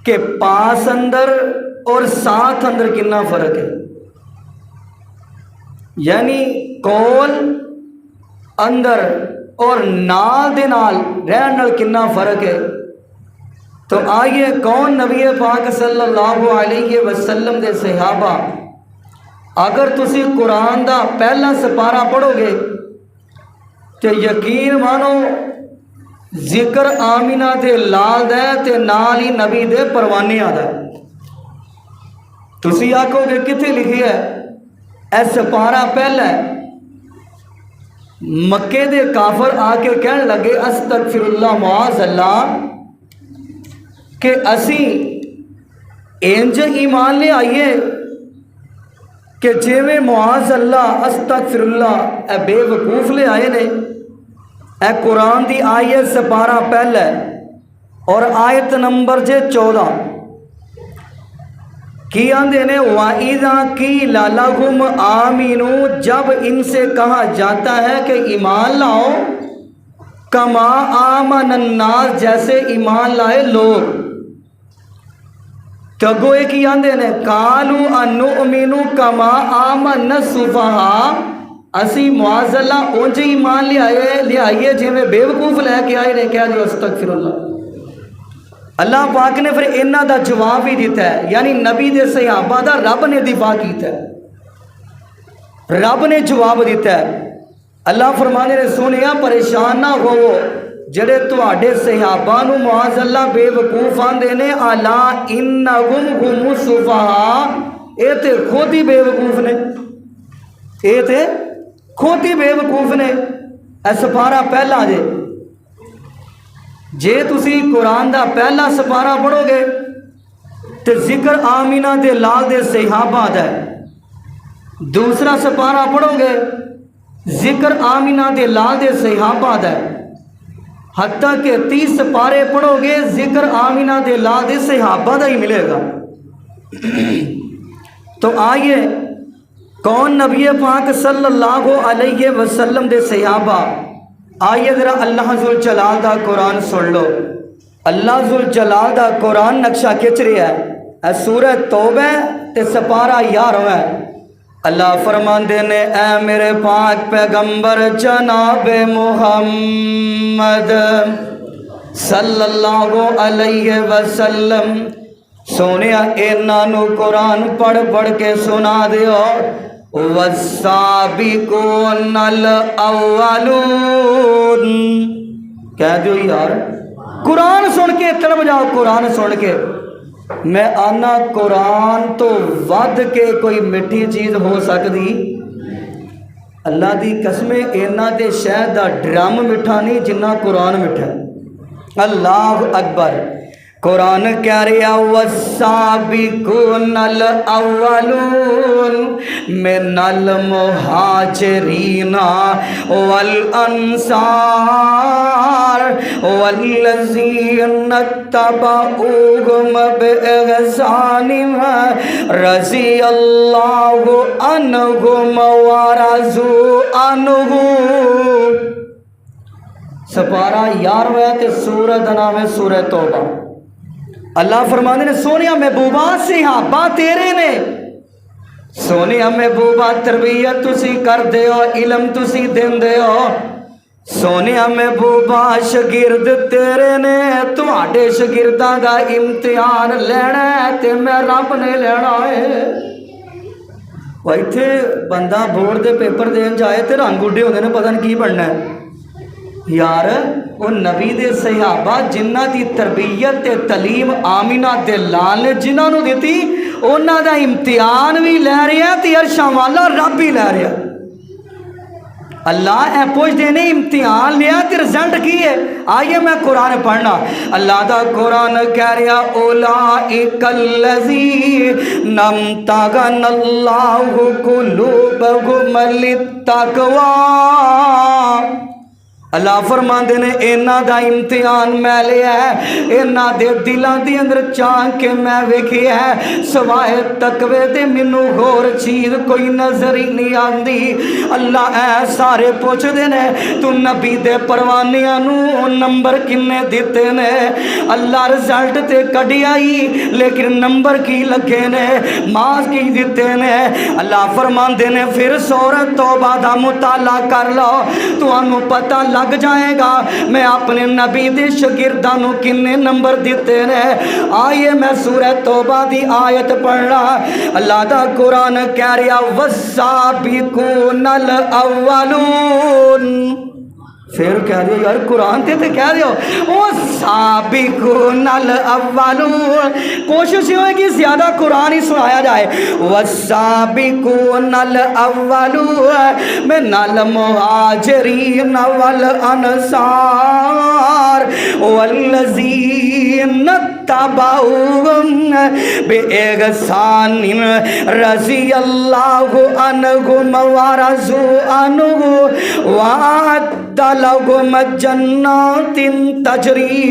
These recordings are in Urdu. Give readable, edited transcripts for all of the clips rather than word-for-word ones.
کہ پاس اندر اور ساتھ اندر کتنا فرق ہے، یعنی کول اندر اور نال دے نال رہن نال کتنا فرق ہے۔ تو آئیے کون نبی پاک صلی اللہ علیہ وسلم دے صحابہ، اگر تسی قرآن دا پہلا سپارہ پڑھو گے تو یقین مانو ذکر آمینہ دے لال دے تے نال ہی نبی دے پروانے آدھا ہے۔ تسی آکھو گے کتھے لکھی ہے؟ اے سپارہ پہلا ہے۔ مکے دے کافر آ کے کہنے لگے استغفر اللہ معاذ اللہ کہ اسی انج ایمان لے آئیے کہ جیویں معاذ اللہ استغفر اللہ اے بے وقوف لے آئے نے۔ اے قرآن دی آیت سپارہ پہلا ہے اور آیت نمبر 14 کی آندے نے وَإِذَا قِيلَ لَهُمْ آمِنُوا، جب ان سے کہا جاتا ہے کہ ایمان لاؤ، کما آمن الناس، جیسے ایمان لائے لوگ، تو گوئے کی آندے نے قَالُوا أَنُؤْمِنُ كَمَا آمَنَ السُّفَهَاءُ، اسی معاذ اللہ اونجے ایمان لے آئیے جی میں بے وقوف لے کے آئے نے کہہ دیو استغفر اللہ۔ اللہ پاک نے پھر انہاں دا جواب ہی دیتا ہے، یعنی نبی دے صحابہ دا رب نے دفاع کیتا ہے، رب نے جواب دیتا ہے۔ اللہ فرمانے نے سنیا پریشان نہ ہوو، جڑے تواڈے صحابہ نو معاذ اللہ بے وقوف آندے نے، الا انہم هم السفہاء، اے تے خود ہی بے وقوف نے، اے تے خود ہی بے وقوف نے۔ اے سپارہ پہلا جے تسی قرآن دا پہلا سپارہ پڑھو گے تو ذکر آمینہ دے لال دے صحابہ دا ہے، دوسرا سپارہ پڑھو گے ذکر آمینہ دے لال دے صحابہ دا ہے، حتیٰ کہ 30 سپارے پڑھو گے ذکر آمینہ دے لال دے صحابہ دا ہی ملے گا۔ تو آئیے کون نبی پاک صلی اللہ علیہ وسلم دے صحابہ، آئیے ذرا اللہ ذوالجلال دا قرآن سن لو۔ اللہ ذوالجلال دا قرآن نقشہ کھچ رہا ہے، اے سورہ توبہ تے سپارہ 11 ہے۔ اللہ فرماندے نے اے میرے پاک پیغمبر جناب محمد صلی اللہ علیہ وسلم، سونیا انہاں نو قرآن پڑھ پڑھ کے سنا دیو۔ والسابقون الاولون، کہہ دیو یار قرآن سن کے تڑپ جاؤ، قرآن سن کے۔ میں آنا قرآن تو ود کے کوئی مٹھی چیز ہو سکتی؟ اللہ دی قسمیں اینا دے شہد دا ڈرم مٹھا نہیں جنہ قرآن مٹھا ہے۔ اللہ اکبر۔ قرآن کہہ رہا والسابقون الاولون من المہاجرین والانصار والذین اتبعوہم بإحسان رضی اللہ عنہم ورضوا عنہ۔ سپارہ 11 تے سورہ دا نام ہے سورہ توبہ۔ اللہ فرمانے نے سونیا محبوبہ صحابہ تیرے نے، سونیا محبوبہ تربیت تسی کر دے ہو، علم تسی دین دے ہو، سونیا محبوبہ شگرد تیرے نے، تواڈے شگرداں دا امتحان لینا ہے تے میں رب نے لینا ہے۔ وہ ایتھے بندہ بورڈ دے پیپر دین جائے تے رنگ اڈے ہوندے نے، پتہ نہیں کی بننا ہے یار۔ وہ نبی دے صحابہ جنہ دی تربیت تے تعلیم آمینہ دے لال نے جنہ نو دیتی، انہاں دا امتحان بھی لے رہا ہے تے عرشاں والا رب بھی لے رہا۔ اللہ اے پوچھ دینے امتحان لیا تے رزلٹ کی ہے۔ آئیے میں قرآن پڑھنا، اللہ دا قرآن کہہ رہا اولئک الذین امتحن اللہ قلوبہم للتقوی، اللہ فرماندے نے انہاں دا امتحان میں لیا ہے، انہاں دے دلاں دے اندر چاہ کے میں ویکھیا ہے، سوائے تقوی دے مینوں غور چیز کوئی نظر ہی نہیں آندی۔ اللہ اے سارے پوچھ دے نے تو نبی دے پروانیاں نو نمبر کنے دیتے نے؟ اللہ رزلٹ تے کڈی آئی لیکن نمبر کی لگے نے، مارکس کی دیتے نے؟ اللہ فرماندے نے پھر سورۃ توبہ دا مطالعہ کر لو، تانوں پتہ لگ جائے گا میں اپنے نبی دے شاگرداں نو کنے نمبر دیتے نے۔ آئیے میں سورہ توبہ دی آیت پڑھ رہا، اللہ دا قرآن کہہ رہا والسابقون الاولون، پھر کہہ رہے ہو یار قرآن تے کہہ رہے ہو وہ سابقون الاولون، کوشش یہ ہوئے کہ زیادہ قرآن ہی سنایا جائے۔ والسابقون الاولون من المہاجرین والانصار والذین اتبعوہم بإحسان رضی اللہ عنہم ورضوا عنہ وأعد لهم جنات تجری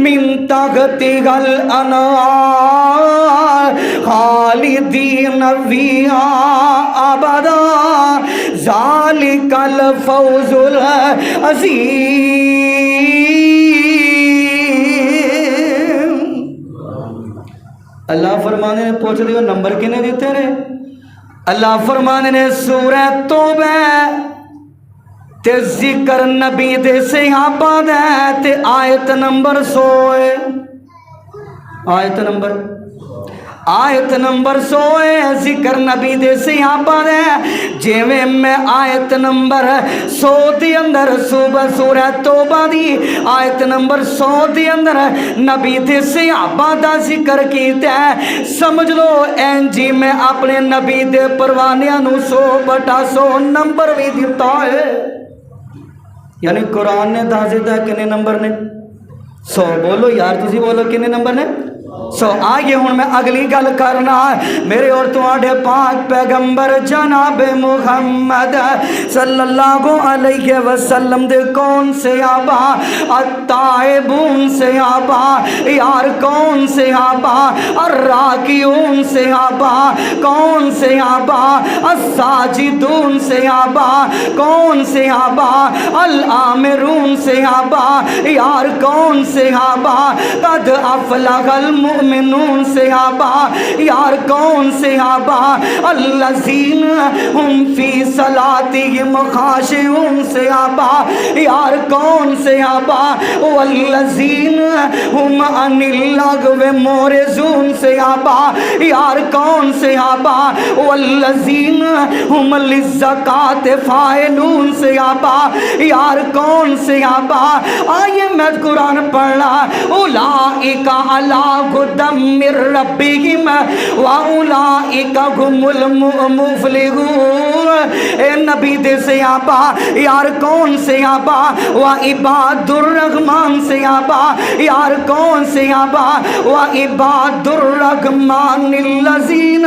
من تحتها الانہار خالدین فیہا ابدا ذالک الفوز العظیم۔ اللہ فرمانے نے پوچھ دیو نمبر کنے دیتے رہے؟ اللہ فرمانے نے سورہ توبہ تے ذکر نبی دے صحابہ دے تے آیت نمبر 100 ہے، آیت نمبر 100 ہے، ذکر نبی دے صحابہ دے، جیویں میں آیت نمبر 100 دی اندر صبح سورہ توبہ دی آیت نمبر 100 دی اندر نبی دے صحابہ دا ذکر کیتا ہے، سمجھ لو این جی میں اپنے نبی دے پروانیاں نو 100/100 نمبر بھی دیتا ہے۔ یعنی قرآن نے دس دیتا کنے نمبر نے؟ 100 بولو یار، تسی بولو کنے نمبر نے؟ آئیے ہوں میں اگلی گل کرنا، میرے اور تواڈے پاک پیغمبر جناب محمد صلی اللہ علیہ وسلم دے کون صحابہ؟ التائبون صحابہ، یار کون صحابہ؟ الراکعون صحابہ، کون صحابہ؟ الساجدون صحابہ، کون صحابہ؟ الآمرون صحابہ، یار کون صحابہ؟ قد افلح المؤمنون صحابہ، یار کون صحابہ؟ الذین ہم فی صلاتہم خاشعون صحابہ، یار کون صحابہ؟ والذین ہم عن اللغو معرضون صحابہ، یار کون صحابہ؟ والذین ہم للزکاۃ فاعلون صحابہ، یار کون صحابہ؟ آئیے میں قرآن پڑھنا، اولئک علی ہدی من ربہم واولئک هم المفلحون۔ اے نبی دے صحابہ، یار کون صحابہ؟ وعباد الرحمن صحابہ، یار کون صحابہ؟ وعباد الرحمن الذین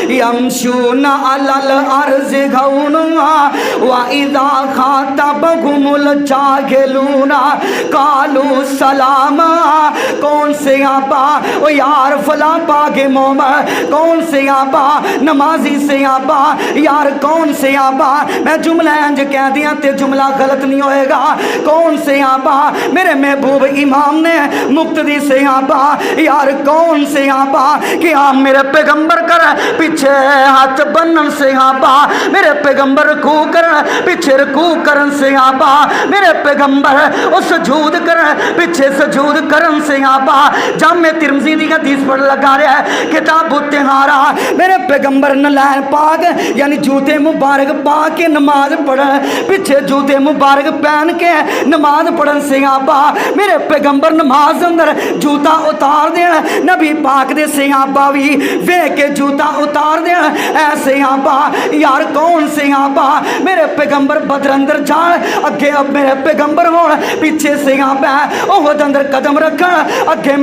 یمشون علی الارض ہونا واذا خاطبهم الجاہلون قالوا سلاما، کون صحابہ؟ او یار فلاں پاک مومن، کون صحابہ؟ نمازی صحابہ، یار کون صحابہ؟ میں جملہ انج کہہ دیا تے جملہ غلط نہیں ہوئے گا، کون صحابہ؟ میرے محبوب امام نے مقتدی صحابہ، یار کون صحابہ؟ کہ آپ میرے پیغمبر کر پیچھے ہاتھ بنن صحابہ، میرے پیغمبر رکوع کرن پیچھے رکوع کرن صحابہ، میرے پیغمبر او سجود کرن پیچھے سجود کرن صحابہ۔ جامع ترمذی دی حدیث پڑھ لگا رہا ہے کتاب الطہارہ، میرے پیغمبر نلائن پاک یعنی جوتے مبارک پا کے نماز پڑھن، پیچھے جوتے مبارک پہن کے نماز پڑھن صحابہ، میرے پیغمبر نماز اندر جوتا اتار دین، نبی پاک دے صحابہ بھی ویکھ کے جوتا اتار دین، اے صحابہ یار کون صحابہ؟ میرے پیغمبر بدر اندر جان اگے اب میرے پیغمبر ہون، پیچھے صحابہ احد اندر قدم رکھن، اگے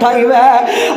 28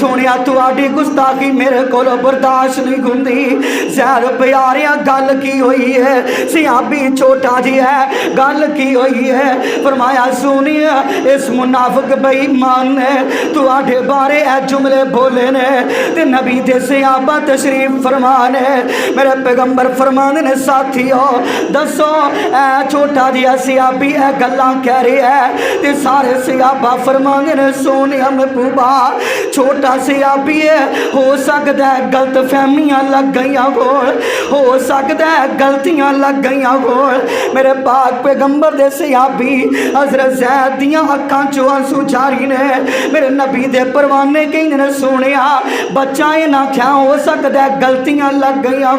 سونیا تواڈی گستاخی میرے کولو برداشت نہیں ہوندی۔ زید پیاریاں گل کی ہوئی ہے؟ صحابی چھوٹا جی ہے، گل کی ہوئی ہے؟ فرمایا سونیا اس منافق بے ایمان نے تواڈے بارے اے جملے بولے نے تے نبی دے صحابہ تشریف فرمانے میرے پیغمبر فرمانے نے ساتھیو دسو اے چھوٹا جی صحابی اے گلاں کہہ رہی ہے تے سارے صحابہ فرمانے نے سونیا محبوبہ چھوٹا صحابی ہے، ہو سکتا ہے غلط فہمیاں لگ گئیاں ہو سکتا ہے غلطیاں لگ گئیاں میرے پاک پیغمبر دے صحابی حضرت زید دیاں اکھاں چوں آنسو جاری نے میرے نبی دے پروانے کہیں نے سونیا بچہ یہ نہ کیا ہو سکتا ہے غلطیاں لگ گئیاں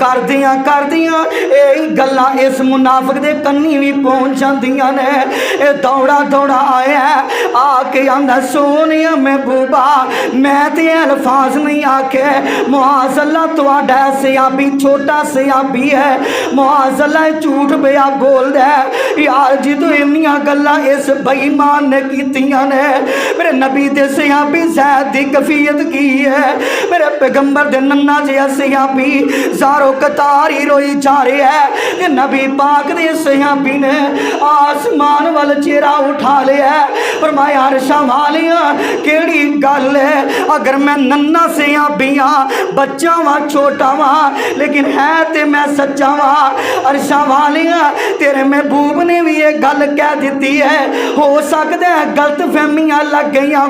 کر دیاں اے گلاں اس منافق دے کنی بھی پہنچ جاندیاں نے اے دوڑا آیا ہے آ کے آندا سونیا محبوبہ میں تے الفاظ نہیں آکے معاذ اللہ تواڈا صحابی چھوٹا صحابی ہے معاذ اللہ جھوٹ بیا بول دے یار جی تو انیاں گلاں اس بے ایمان نے کیتیاں نے میرے نبی دے صحابی زید دی کفیت کی ہے میرے پیغمبر دے ننا جی صحابی زارو قطار ہی روئی جا رہے ہے کہ نبی پاک دے صحابی نے آسمان وال چہرہ اٹھا لیا فرمایا عرشاں والیاں کیڑی گل ہے اگر میں ننا صحابی ہاں بچہ واں چھوٹا واں لیکن ہے تے میں سچا واں عرشاں والیاں تیرے محبوب نے بھی یہ گل کہہ دیتی ہے ہو سکتا ہے غلط فہمیاں لگ گئیاں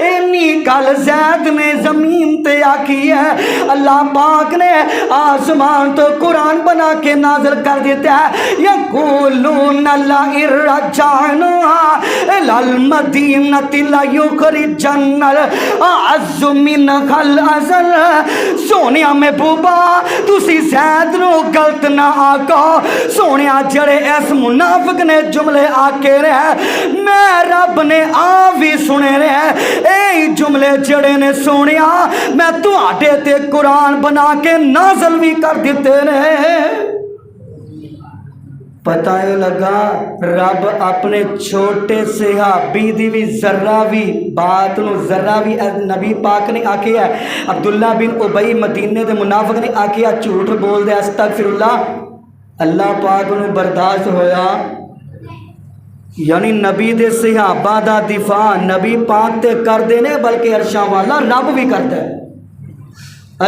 اینی گل زید نے زمین تے آکی ہے اللہ پاک نے آسمان تو قرآن بنا کے نازل کر دیتا ہے یقولون لئن رجعنا الی المدینۃ لیخرجن الاعز منها الاذل سونیا محبوبہ تسی زید نو غلط نہ آکو سونیا جڑے اس منافق نے جملے آکے رہے میں رب نے بھی سنے رہے اے جملے جڑے نے سونیا میں تو آٹے تے قرآن بنا کے نازل بھی کر دیتے رہے پتہ ہے لگا رب اپنے چھوٹے صحابی دی بھی ذرہ بھی بات نو ذرہ بھی نبی پاک نے آکے ہے عبداللہ بن ابی مدینے دے منافق نے آکے ہے جھوٹ بول دے استغفر اللہ پاک نو برداشت ہویا یعنی نبی دے صحابہ دا دفاع نبی پاک تے کر دینے بلکہ عرشاں والا رب بھی کرتا ہے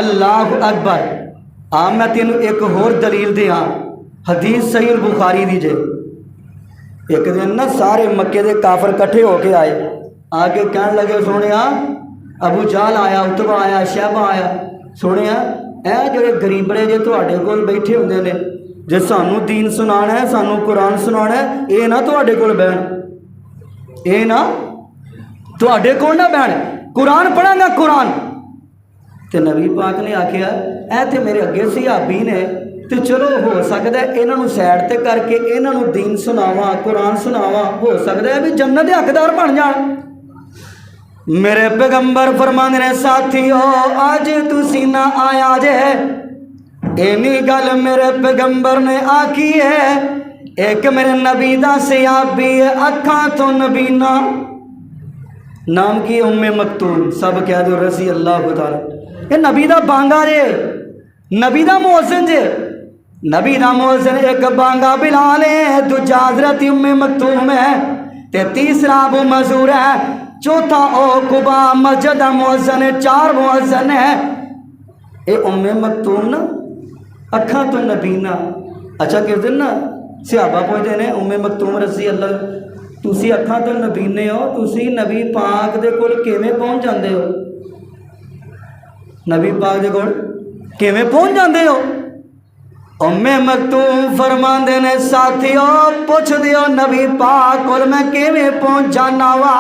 اللہ اکبر میں تینوں ایک اور دلیل دیا حدیث صحیح البخاری دی جے ایک دن نا سارے مکے دے کافر کٹھے ہو کے آئے آگے کہنے لگے سونیا ابو جہل آیا اتبا آیا شیبہ آیا سونیا اے جڑے غریبڑے جے تواڈے کول بیٹھے ہوندے نے جے سانو دین سنانا ہے سانو قرآن سنانا ہے اے نہ تواڈے کول بہن اے نہ تواڈے کول نہ بہن قرآن پڑھاں گا قرآن تے نبی پاک نے آکھیا اے تے میرے اگے صحابی نے تے چلو ہو سکتا ہے انہاں نو سائڈ تے کر کے انہاں نو دین سناواں قرآن سناواں ہو سکتا ہے بھی جنت دے حقدار بن جان میرے پیغمبر فرماندے نے ساتھیو اج تسی نہ آیا جے اینی گل میرے پیغمبر نے آکی ہے ایک میرے نبی دا صحابی اکھاں تو نبینا نام کی ام مکتوم سب کہہ دو رضی اللہ تعالی یہ نبی دا بانگا جے نبی دا مؤذن جے نبی دا مؤذن ایک بانگا بلال ہے دوجا حضرت ام مکتوم ہے تے تیسرا ابو مزور ہے چوتھا او قبا مسجد مؤذن ہے 4 مؤذن ہے اے ام مکتوم نا اکھاں تو نبینا اچھا کس دن نا صحابہ پوچھتے ہیں ام مکتوم رضی اللہ تسی اکھاں تو نبینے ہو تسی نبی پاک دے کول کیویں پہنچ جاندے ہو نبی پاک دے کول کیویں پہنچ جاندے ہو ام مکتوم فرماندے نے ساتھیو پوچھ دیو نبی پاک کول میں کیویں پہنچ جانا وا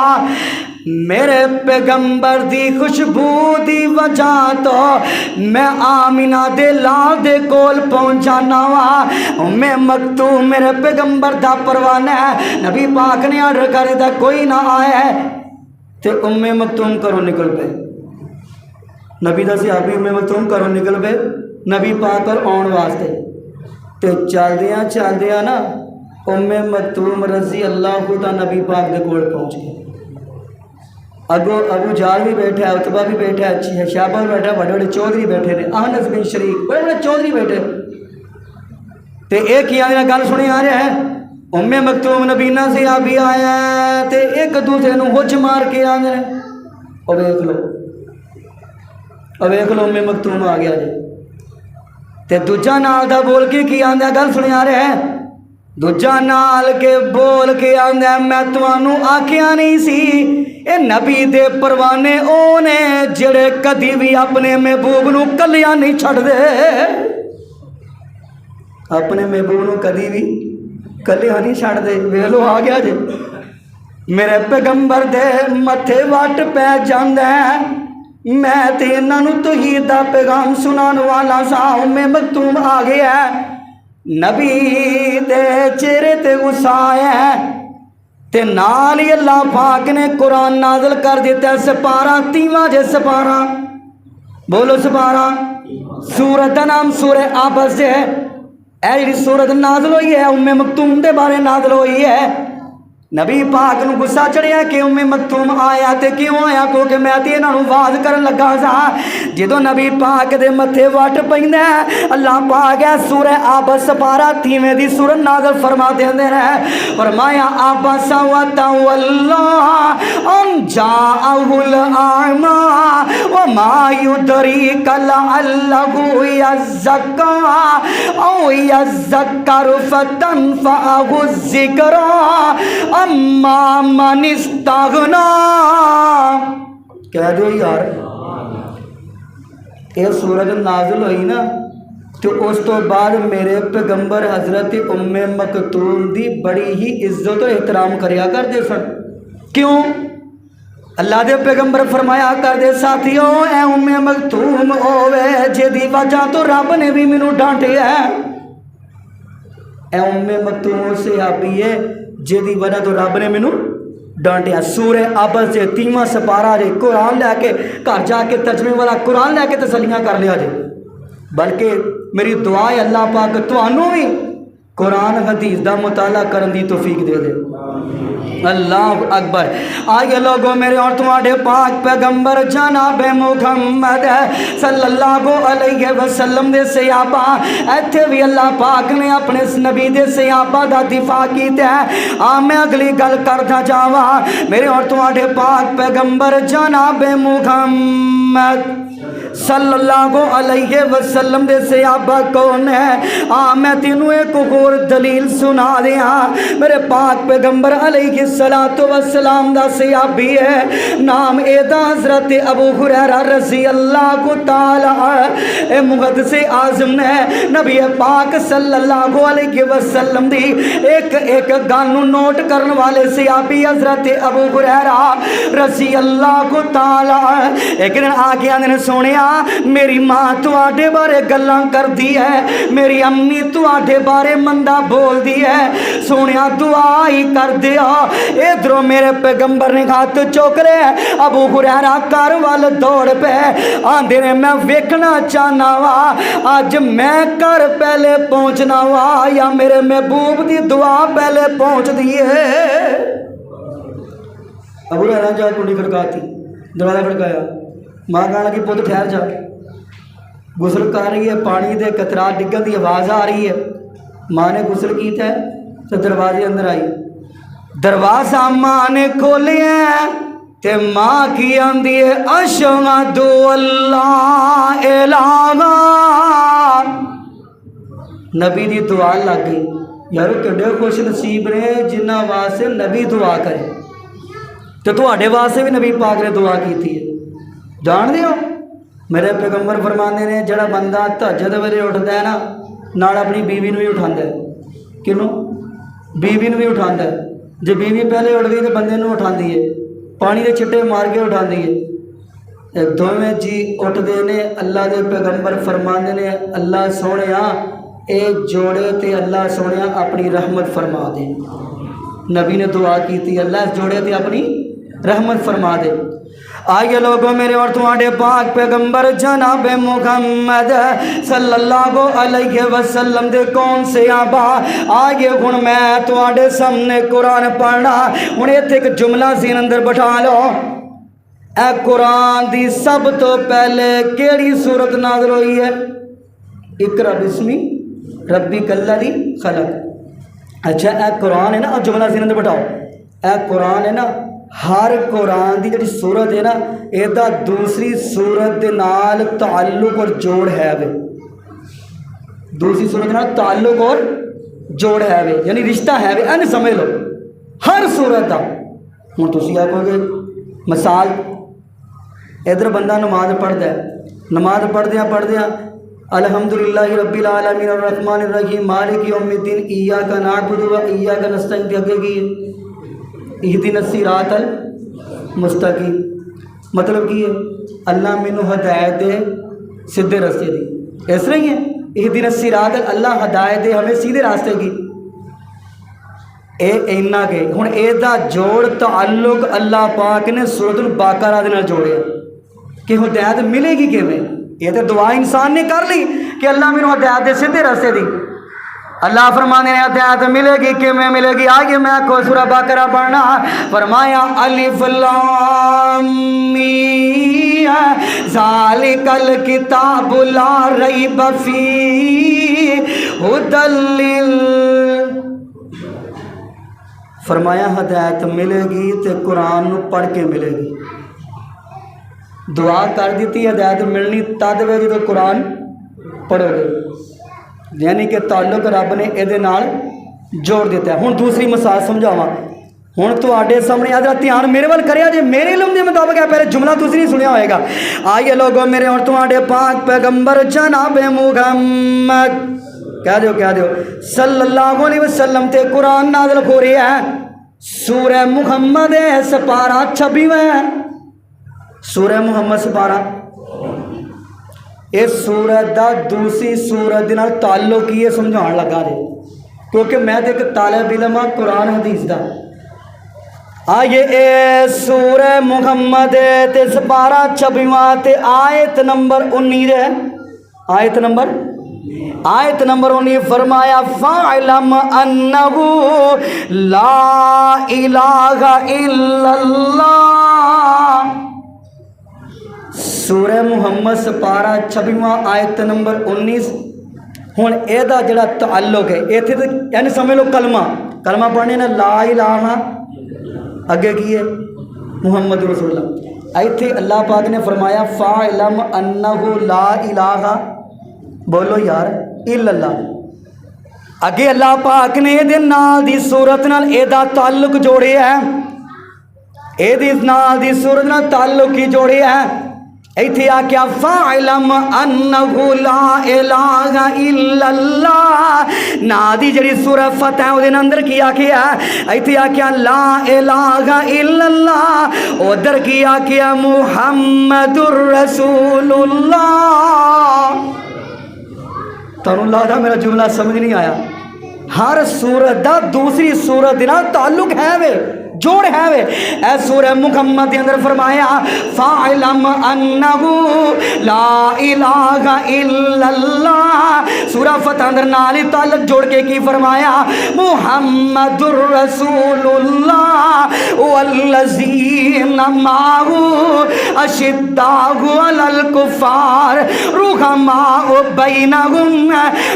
میرے پیغمبر دی خوشبو دی وجہ تو میں آمینہ دے لال دے کول پہنچ جانا وا میں مکتوم میرے پیغمبر دا پروانہ ہے نبی پاک نے آرڈر کرے دا کوئی نہ آئے ہے تے ام مکتوم کرو نکل پہ نبی دا صحابی ام مکتوم کرو نکل پہ نبی پاک اور آن واسطے تے چل دیاں نا ام مکتوم رضی اللہ خدا نبی پاک دے کول پہنچ گئے اگو ابو جال بھی بیٹھا ہے، اتبا بھی بیٹھا ہے، شہبہ بھی بیٹھا ہے، بڑے بڑے چودھری بیٹھے نے، انس بن شریک بڑے بڑے چودھری بیٹھے تے ایک ہی آنے گل سنی آ رہا ہے ام مکتوم نبینہ سے آبی آیا ہے تے ایک دوسرے نو ہوچ مار کے آنے او ویکھ لو ام مکتوم آ گیا جی تے دوجا نال دا بول کے کی آندہ گل سنی آ رہا ہے دوجا نال کے بول کے آندہ میں توانوں آکھیا نہیں سی اے نبی دے پروانے اونے جڑے کدی بھی اپنے محبوب نو کلیا نہیں چھڑ دے، اپنے محبوب نو کدی بھی کلیا نہیں چھڑ دے۔ ویلو آ گیا جی میرے پیغمبر دے متھے وٹ پہ جاندے میں تے انہاں نو توحید دا پیغام سنان والا سا، ام مکتوم آ گیا نبی دے چہرے تے غصہ ہے تے نال ہی اللہ پاک نے قرآن نازل کر دیتا ہے سپارہ 30واں جے سپارہ بولو سپارہ سورت دا نام سورہ عبس ہے، اے جڑی سورت نازل ہوئی ہے ام مکتوم دے بارے نازل ہوئی ہے۔ نبی پاک نو غصہ چڑھیا کہ ام مکتوم آیا تے کیوں آیا کیونکہ میں تے انہاں نو واز کرن لگا سا جدوں نبی پاک دے متھے وٹ پیندا اللہ پاک ہے سورہ عبس سپارہ 30 دی سورت نازل فرما دیندے نے فرمایا عبس وتولى ان جاءه الاعمى وما يدريك لعله يزكى او يذكر فتنفعه الذكرى اما من استغنا۔ کہہ دو یار یہ سورج نازل ہوئی نا تو اس تو بعد میرے پیغمبر حضرت ام مکتوم دی بڑی ہی عزت و احترام کریا کر دے سن، کیوں؟ اللہ دے پیغمبر فرمایا کر دے ساتھیوں اے ام مکتوم ہووے جدی وجہ تو رب نے بھی مینوں ڈانٹیا ہے، اے ام مکتوم صحابی ہے جدی وجہ تو رب نے مینوں ڈانٹیا۔ سورہ عبس سے 30واں سپارہ جے قرآن لے کے گھر جا کے ترجمے والا قرآن لے کے تسلیاں کر لیا جے، بلکہ میری دعا ہے اللہ پاک تانوں بھی قرآن حدیث دا مطالعہ کرن دی توفیق دے دے۔ اللہ اکبر۔ آئیے لوگوں میرے اور تمہارے پاک پیغمبر جناب محمد صلی اللہ علیہ وسلم دے صحابہ ایتھے بھی اللہ پاک نے اپنے اس نبی دے صحابہ دا دفاع کیتا ہے۔ میں اگلی گل کرتا جاواں میرے اور تمہارے پاک پیغمبر جناب محمد صلی اللہ علیہ وسلم دے صحابہ کون ہے؟ میں تینوں ایک اور دلیل سنا دیا۔ میرے پاک پیغمبر علیہ السلام دا صحابی ہے نام ایدہ حضرت ابو ہریرہ رضی اللہ تعالی مقدس اعظم نے نبی پاک صلی اللہ علیہ وسلم دی ایک ایک گل نوٹ کرن والے صحابی حضرت ابو ہریرہ رضی اللہ تعالی ایک دن آ کے آندے نے سونیا میری ماں تواڈے بارے گلاں کر دی ہے، میری امی تواڈے بارے مندہ بول دی ہے، سونیا دعا ہی کر دیا۔ ادھروں میرے پیغمبر نے ہاتھ چوک لے ابو ہریرہ کار وال دوڑ پہ آندے نے میں ویکھنا چاہنا وا اج میں کر پہلے پہنچنا وا یا میرے محبوب دی دعا پہلے پہنچ دی ہے۔ ابو ہریرہ جا کنڈی کھڑکاتی دروازہ کھڑکایا، ماں کہنے لگی پتر ٹھہر جا، غسل کر رہی ہے پانی دے قطرات ڈگن دی آواز آ رہی ہے، ماں نے غسل کیتا ہے تو دروازے اندر آئی، دروازہ ماں نے کھولیا تے ماں کی آندی ہے اشہد اللہ الہ، نبی دی دعا لگ گئی۔ یارو کڈے خوش نصیب نے جنہ واسطے نبی دعا کرے تو تواڈے واسطے بھی نبی پاک نے دعا کیتی ہے۔ جان دیو میرے پیغمبر فرماندے نے جڑا بندہ تہجد ویلے اٹھدا ہے نا نال اپنی بیوی نو بھی اٹھاندا ہے، کینوں؟ بیوی نو بھی اٹھاندا ہے، جے بیوی پہلے اٹھ گئی تو بندے نو اٹھاندی ہے، پانی دے چھٹے مار کے اٹھاندی ہے، دوویں جی اٹھدے نے۔ اللہ دے پیغمبر فرماندے نے اللہ سونیا اے جوڑے تے اللہ سونیا اپنی رحمت فرما دے، نبی نے دعا کیتی اللہ اس جوڑے تے اپنی رحمت فرما دے۔ آئیے لوگوں میرے اور تمہارے پاک پیغمبر جناب محمد صلی اللہ علیہ وسلم دے کون سے آبا آئیے ہن میں تمہارے سامنے قرآن پڑھنا، ہن ایتھے ایک جملہ ذہن اندر بٹھا لو، اے قرآن دی سب تو پہلے کیڑی صورت نازل ہوئی ہے؟ اقرا بسمی ربک الذی خلق۔ اچھا اے قرآن ہے نا، اب جملہ ذہن میں بٹھاؤ، اے قرآن ہے نا، ہر قرآن دی جڑی صورت ہے نا ایدا دوسری صورت دے نال تعلق اور جوڑ ہے وے، دوسری صورت دے نال تعلق اور جوڑ ہے وے، یعنی رشتہ ہے وے، این سمجھ لو ہر صورت دا۔ ہن تسی آکھو گے مثال، ادھر بندہ نماز پڑھدا ہے، نماز پڑھدیاں الحمدللہ رب العالمین الرحمن الرحیم مالک یوم الدین ایاک نعبد و ایاک نستعین دی اگے کی اہدنا الصراط المستقیم، مطلب کی ہے اللہ مینو ہدایت دے سیدھے راستے دی، اس طرح ہی ہے اہدنا الصراط، اللہ ہدایت دے ہمیں سیدھے راستے کی، اے اینا کے ہن اے دا جوڑ تعلق اللہ پاک نے سورۃ البقرہ دے نال جوڑیا کہ ہدایت ملے گی کیویں؟ یہ تو دعا انسان نے کر لی کہ اللہ میرے ہدایت دے سیدھے راستے دی، اللہ فرمانے نے ہدایت ملے گی کیویں ملے گی؟ آگے میں کو سورہ بقرہ پڑھنا، فرمایا الف لام میم ذالک الکتاب لا ریب فیہ ھدی فرمایا ہدایت ملے گی تے قرآن نو پڑھ کے ملے گی، دعا کر دیتی ہدایت ملنی تد وے جدوں قرآن پڑھو گے، یعنی کہ تعلق رب نے یہ نال جوڑ دیتا ہے۔ ہوں دوسری مثال سمجھاواں، ہوں تے سامنے آدھا دھیان میرے وال کریا جے، میرے علم کے مطابق ہے، پہلے جملہ دوسری نہیں سنیا ہوئے گا۔ آئیے لوگوں میرے اور تواڈے پاک پیغمبر جناب محمد کہہ دیو صلی اللہ علیہ وسلم تے قرآن نازل ہو رہا ہے، سورہ محمد سپارہ 26 سورہ محمد سپارہ، اس سورت دا دوسری سورت دے نال تعلق ہی سمجھان لگا دے، کیونکہ میں تے ایک طالب علم ہاں قرآن حدیث دا۔ آئیے اے سورہ محمد تے سپارہ 26 تے آیت نمبر 19 ہے، آیت نمبر 19 فرمایا فَاعْلَمْ أَنَّهُ لَا إِلَٰهَ إِلَّا اللَّهُ، سورہ محمد سپارہ 26 آیت نمبر 19۔ ہوں یہ جڑا تعلق ہے اتنے تو یعنی سمجھ لو کلمہ پڑھنے نا لا الہ، اگے کی ہے محمد رسول اللہ، ایتھے اللہ پاک نے فرمایا فَاعْلَمْ أَنَّهُ لَا إِلَٰهَ، بولو یار الا اللہ، اگے اللہ پاک نے یہ نال دی صورت نال اے دا تعلق جوڑے ہے، اے دی نال دی صورت نال تعلق کی جوڑے ہے، ایتھے آکیا فَاعْلَمْ أَنَّهُ لَا إِلَٰهَ إِلَّا اللَّهُ، نا دی جڑی سورہ فتح ہے وہ اندر کی آکیا، ایتھے آکیا لا الہ الا اللہ، ادھر کی آکیا محمد الرسول اللہ۔ تانوں اللہ دا میرا جملہ سمجھ نہیں آیا؟ ہر سورت دا دوسری سورت دے نال تعلق ہے وے، جوڑ ہے وے۔ اے سورہ محمد دے اندر فرمایا فَاعْلَمْ أَنَّهُ لَا إِلَٰهَ إِلَّا اللَّهُ، سورہ فتح اندر نال تعلق جوڑ کے کی فرمایا محمد الرسول اللہ والذین معه أشداء علی الکفار رحماء بینہم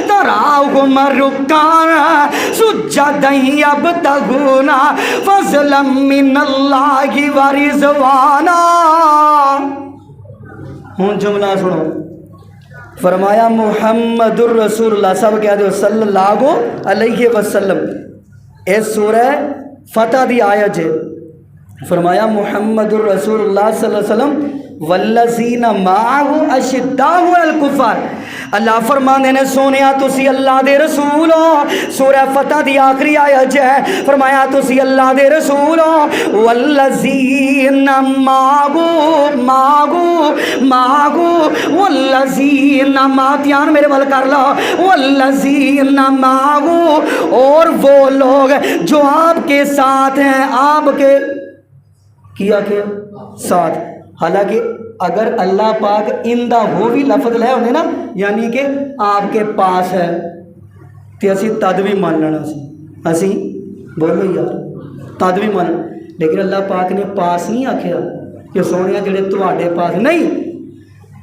تراہم رکعا سجدا یبتغون فضلا من اللہ ورضوانا۔ ہوں جملہ سنو، فرمایا محمد الرسول اللہ، سب کہہ دو صلی اللہ علیہ وسلم، اس سورہ فتح دی آیت ہے، فرمایا محمد الرسول اللہ صلی اللہ علیہ وسلم والذین معه اشداء علی الکفار، اللہ فرمانے نے سونیا تسی اللہ دے رسول ہو، سورہ فتح دی آخری آیت ہے، فرمایا تسی اللہ دے رسول ہو، والذین والذین ماتیان میرے بل کر لو، والذین معه، اور وہ لوگ جو آپ کے ساتھ ہیں، آپ کے کیا کے ساتھ، حالانکہ اگر اللہ پاک اندہ وہ بھی لفظ لے ہونے نا یعنی کہ آپ کے پاس ہے تو اسی تد بھی مان لینا سی، اسی بولو یار تد بھی مان، لیکن اللہ پاک نے پاس نہیں آکھیا، کہ سونے جڑے تواڈے پاس نہیں.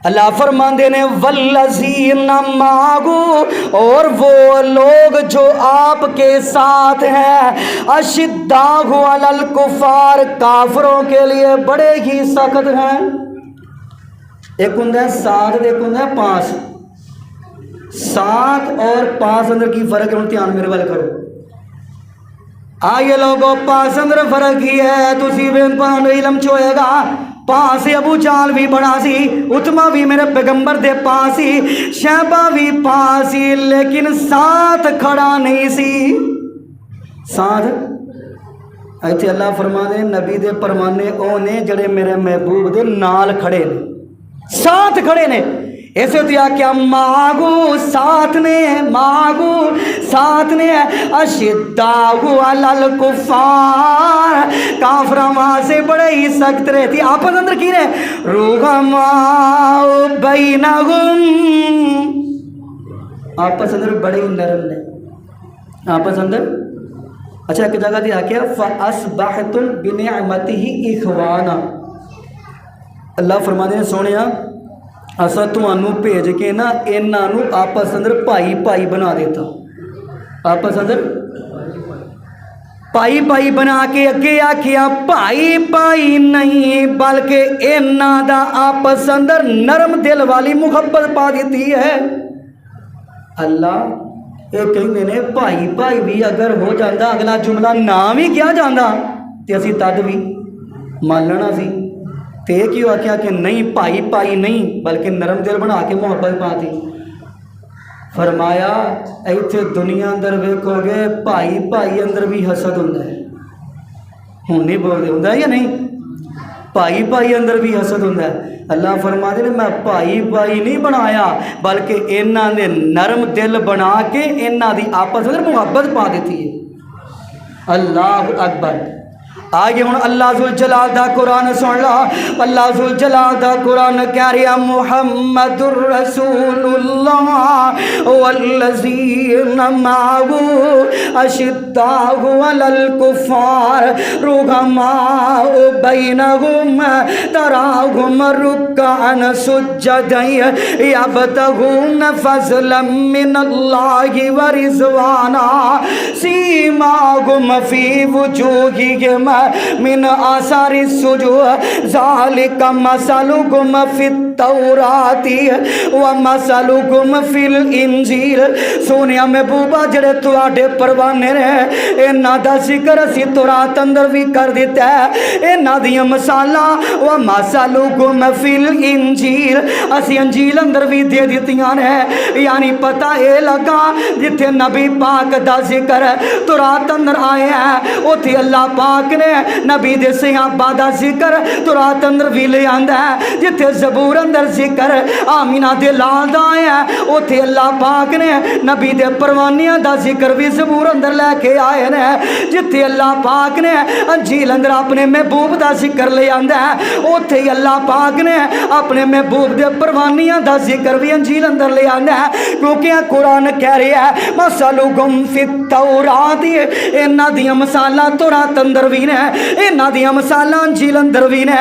اللہ فرماندے نے والذین معہو، اور وہ لوگ جو آپ کے ساتھ ہیں، اشداء علی الکفار، کافروں کے لیے بڑے ہی سخت ہیں. ایک ہوں ساتھ، ایک ہوں پاس. ساتھ اور پاس اندر کی فرق ہے؟ دھیان میرے وال کرو. آئیے لوگوں، پاس اندر فرق ہی ہے. تسی علم چوئے گا پاس ابو جال بھی بڑا سی، اتما بھی میرے پیغمبر دے پاس ہی، شہبہ بھی پاس ہی، لیکن ساتھ کھڑا نہیں سی. ساتھ ایتھے اللہ فرما دے نبی دے پروانے او نے جڑے میرے محبوب دے نال کھڑے نے، ساتھ کھڑے نے. ایسے تو کیا ماغو ساتھ نے، ماغو ساتھ نے، اشداء علی الکفار، کافراں واسطے بڑے ہی سخت رہتی. آپس اندر کی نے رحماء بینہم، آپس اندر بڑے ہی نرم نے آپس اندر. اچھا ایک جگہ دیا کیا فَأَصْبَحْتُمْ بِنِعْمَتِهِ إِخْوَانًا. اللہ فرماتے ہیں سونیا اسا تمہانوں بھیج کے نا انہاں نو آپس اندر بھائی بھائی بنا دیتا. آپس اندر بھائی بھائی بنا کے اگے آکھیا بھائی بھائی نہیں بلکہ انہاں دا آپس اندر نرم دل والی محبت پا دیتی ہے. اللہ یہ کہیں نے بھائی بھائی بھی اگر ہو جاندہ اگلا جملہ نام ہی کیا جاندہ تے اسی تد بھی مان لینا سی. تے کیوں آکھیا کہ نہیں پائی پائی نہیں بلکہ نرم دل بنا کے محبت پا دی. فرمایا ایتھے دنیا اندر ویکھو گے پائی پائی اندر بھی حسد ہوندا ہے. ہن نہیں بول دے ہوندا ہے یا نہیں؟ پائی پائی اندر بھی حسد ہوندا ہے. اللہ فرما دے میں پائی پائی نہیں بنایا بلکہ انہاں دے نرم دل بنا کے انہاں دی آپس اندر محبت پا دیتی ہے. اللہ اکبر. آگے ہوں اللہ ذوالجلال دا قرآن سن لا. اللہ ذوالجلال دا قرآن کہہ رہا محمد الرسول اللہ والذین معہ اشداء علی الکفار رحماء بینہم تراہم رکعا سجدا یبتغون فضلا من اللہ ورضوانا سیماہم فی وجوہہم من آثار السجود ذالک مثلکم فی التوراۃ ومثلکم فی الانجیل. سونیا محبوبہ جڑے تواڈے پروانے نے انہاں دا ذکر اسی تورات اندر بھی کر دیتا ہے. انہاں دیاں مثالاں ومثلکم فی الانجیل اسی انجیل اندر بھی دے دتیاں نے. یعنی پتہ اے لگا جتھے نبی پاک دا ذکر تورات اندر آیا ہے اوتھے اللہ پاک نے نبی دے صحابہ دا ذکر تورات اندر بھی لے آندا ہے. جتھے زبور اندر ذکر آمینہ دے لال دا آیا ہے اوتھے اللہ پاک نے نبی دے پروانیاں دا ذکر بھی زبور اندر لے کے آئے نے. جتھے اللہ پاک نے انجیل اندر اپنے محبوب دا ذکر لے آندا ہے اوتھے اللہ پاک نے اپنے محبوب دے پروانیاں دا ذکر بھی انجیل اندر لے آندا ہے. کیونکہ قرآن کہہ رہا ہے مثلکم فی التوراۃ انہاں دیاں مثالاں تورات اندر بھی نے انہاں دیاں مثالاں انجیل اندر بھی نے.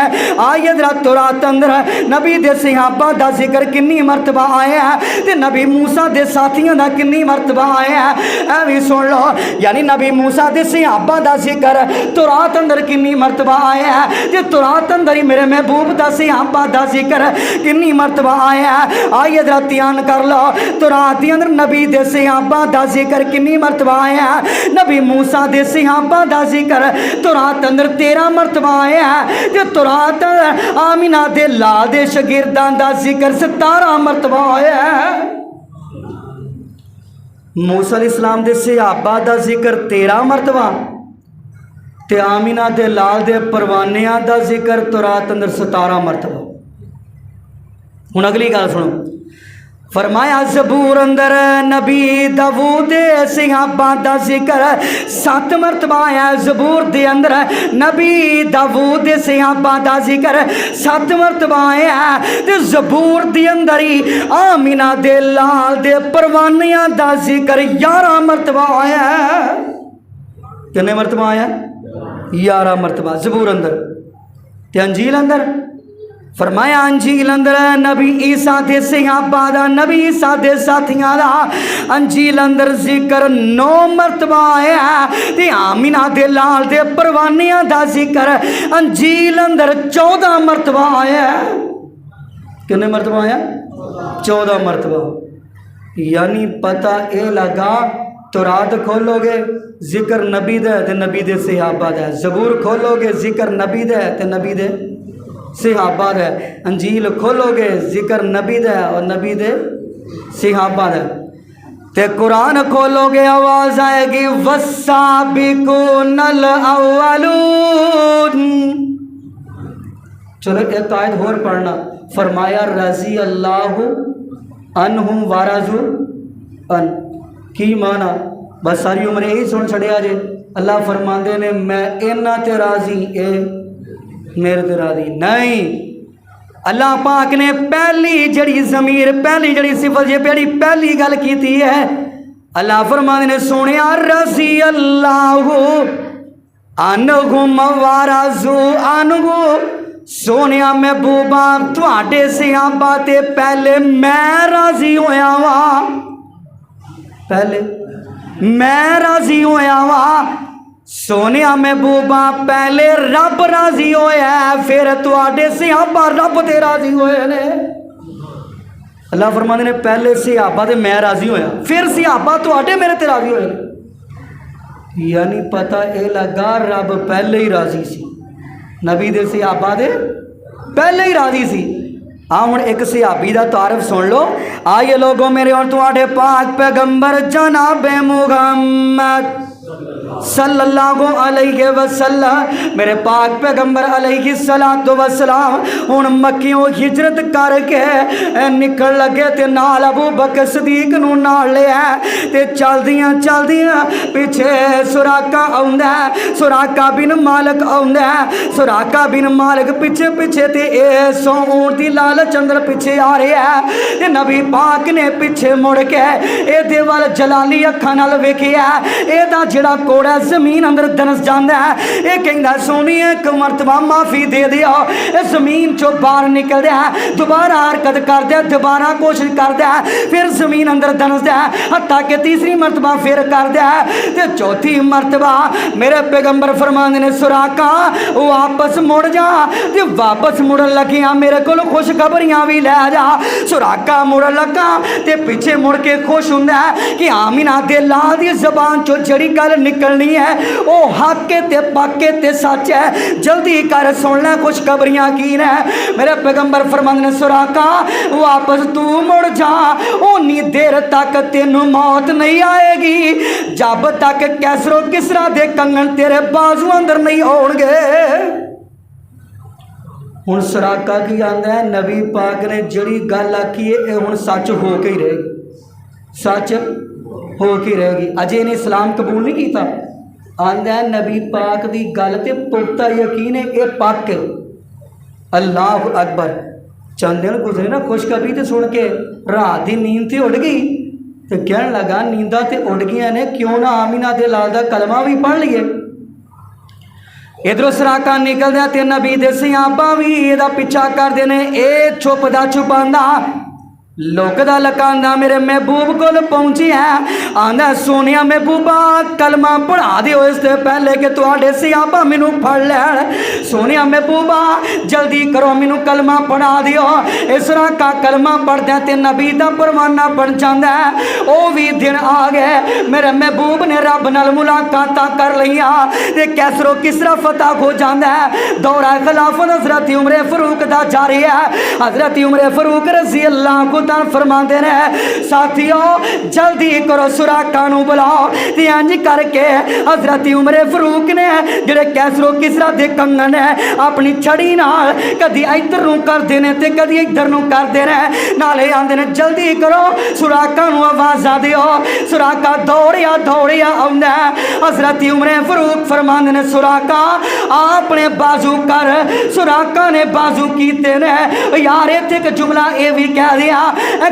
آئے ذرا تورات اندر نبی دے صحابہ دا ذکر کنی مرتبہ آیا ہے تے نبی موسیٰ دے ساتھیاں دا کنی مرتبہ آیا ہے. اے بھی سن لو یعنی نبی موسیٰ دے صحابہ دا ذکر تورات اندر کنی مرتبہ آیا ہے تے تورات اندر ہی میرے محبوب دا صحابہ دا ذکر کنی مرتبہ آیا ہے. آئے ذرا دھیان کر لو تورات دے اندر نبی دے صحابہ دا ذکر کنی مرتبہ آیا ہے. نبی موسیٰ دے صحابہ دا ذکر تورات اندر 13 مرتبہ آیا ہے تے تورات آمینہ دے لال دے شاگردان دا ذکر 17 مرتبہ آیا ہے. موسیٰ علیہ السلام دے صحابہ دا ذکر 13 مرتبہ تے آمینہ دے لال دے پروانیاں دا ذکر تورات اندر 17 مرتبہ. ہن اگلی گل سنو. فرمایا زبور اندر نبی داؤد دے صحابہ دا ذکر 7 مرتبہ آیا. زبور دے اندر نبی داؤد دے صحابہ دا ذکر 7 مرتبہ آیا. تے زبور دے اندر ہی آمینہ دے لال دے پروانیاں دا ذکر 11 مرتبہ آیا. کتنے مرتبہ آیا؟ 11 مرتبہ زبور اندر. تے انجیل اندر فرمایا انجیل اندر نبی عیسیٰ دے صحابہ دا نبی عیسیٰ دے ساتھیاں دا انجیل اندر ذکر 9 مرتبہ آیا تے آمینہ دے لال دے پروانیاں دا ذکر انجیل اندر 14 مرتبہ آیا. کتنے مرتبہ آیا؟ 14 مرتبہ. یعنی پتہ اے لگا تورات کھولو گے ذکر نبی دے تے نبی دے صحابہ دے، زبور کھولو گے ذکر نبی دے تے نبی دے صحابہ دے، انجیل کھولو گے ذکر نبی دے اور نبی دے صحابہ دے، تے قرآن کھولو گے آواز آئے گی والسابقون الاولون. چلو ایک آیت اور پڑھنا. فرمایا رضی اللہ عنہم ورضوا عنہ. کی مانا؟ بس ساری عمر یہی سن چھڑیا جے. اللہ فرماندے نے میں اینا تے راضی اے میرے تے راضی نہیں. اللہ پاک نے پہلی جڑی ضمیر پہلی جڑی صفت یہ پہلی گل کیتی ہے. اللہ فرماندے نے سونیا رضی اللہ عنہم ورضوا عنہ. سونیا محبوبہ تواڈے صحابہ تے پہلے میں راضی ہویا وا، پہلے میں راضی ہویا وا. سونیا محبوبہ پہلے رب راضی ہویا ہے پھر تواڈے صحابہ رب تے راضی ہوئے نے. اللہ فرماندے نے پہلے صحابہ تے میں راضی ہویا پھر صحابہ تواڈے میرے تے راضی ہوئے نے. یعنی پتہ اے لگا رب پہلے ہی راضی سی، نبی دے صحابہ دے پہلے ہی راضی سی. ہوں ایک صحابی دا تعارف سن لو. آئیے لوگوں میرے اور تواڈے پاک پیغمبر جناب محمد صلی اللہ علیہ وسلم میرے پاک پیغمبر علیہ السلام ہن مکیوں ہجرت کر کے نکل لگے تے نال ابو بکر صدیق نو نال لیا تے چلدیاں پیچھے سراقہ آوندا ہے. سراقہ بن مالک آوندا ہے. سراقہ بن مالک پیچھے تے اے سو اونٹ دی لالچ اندر پیچھے آ رہا ہے تے نبی پاک نے پیچھے مڑ کے اے دے وال جلالی اکھاں نال ویکھیا اے دا جڑا کوڑا زمین اندر دنس جاندا ہے. اے کہندا سونی ایک مرتبہ معافی دے دیا. اے زمین چو باہر نکل دیا دوبارہ حرکت کر دیا دوبارہ کوشش کر دیا پھر زمین اندر دنس دیا حتیٰ کہ تیسری مرتبہ پھر کر دیا تے چوتھی مرتبہ میرے پیغمبر فرماندے نے سراقہ واپس مڑ جا تے واپس مڑن لگیا میرے کو خوشخبریاں بھی لے جا. سراقہ مڑن لگا تے پیچھے مڑ کے خوش ہوندا ہے کہ آمینہ دے لال دی زبان چو جڑی گل نکلنی ہے او حق تے پاک تے سچ ہے. جلدی کر سن لے خوشخبریاں کی نے. میرے پیغمبر فرماندے نے سراقہ واپس تو مڑ جا اونی دیر تک تینوں موت نہیں آئے گی جب تک کیسر و کسرا دے کنگن تیرے بازو اندر نہیں ہون گے. ہن سراقہ کی آندا ہے نبی پاک نے جڑی گل آکھی ہے اے ہن سچ ہو کے ہی رہے گی، سچ ہو کے رہے گی. اجے نے اسلام قبول نہیں کیتا. آندا ہے نبی پاک دی گل تے پختہ یقین ہے اے پاک ہے. اللہ اکبر. چند دن گزرے نا خوشخبری تے سن کے رات دی نیند تے اڑ گئی تے کہن لگا نینداں تے اڑ گئیاں نے کیوں نہ آمینہ دے لال دا کلمہ بھی پڑھ لیے. ادھر سراقہ نکل دیا تے نبی دے صحابہ بھی دا پیچھا کر دینے. اے چھپدا چھپاندا لوکدا لکاندا میرے محبوب کول پہنچی ہے. آندا سونیا محبوبہ کلمہ پڑھا دیو اس سے پہلے کہ تواڈے صحابہ مینوں پڑھ لین. سونیا محبوبہ جلدی کرو مینوں کلمہ پڑھا دیو. اس طرح کا کلمہ پڑھدے تے نبی دا پروانہ بن جاندا ہے. او بھی دن آ گئے میرے محبوب نے رب نال ملاقاتاں کر لئیاں تے کیسر و کسرا فتح ہو جاندا ہے. دورہ خلافت حضرت عمر فاروق دا جاری ہے. حضرت عمر فاروق رضی اللہ کو فرماندے نے ساتھیو جلدی کرو سراقہ نو بلاؤ. تے انج کر کے حضرت عمر فاروق نے جڑے کیسر و کسرا دے کنگن ہے اپنی چھڑی نال کدی ادھر نو کر دینے تے کدی ادھر نو کر دینے نالے آندے نے جلدی کرو سراقہ نو آواز دیو. سراقہ دوڑیا آوندا ہے. حضرت عمر فاروق فرماندے نے سراقہ اپنے بازو کر. سراقہ نے بازو کیتے نے. یار ایتھے ایک جملہ اے بھی کہہ دیا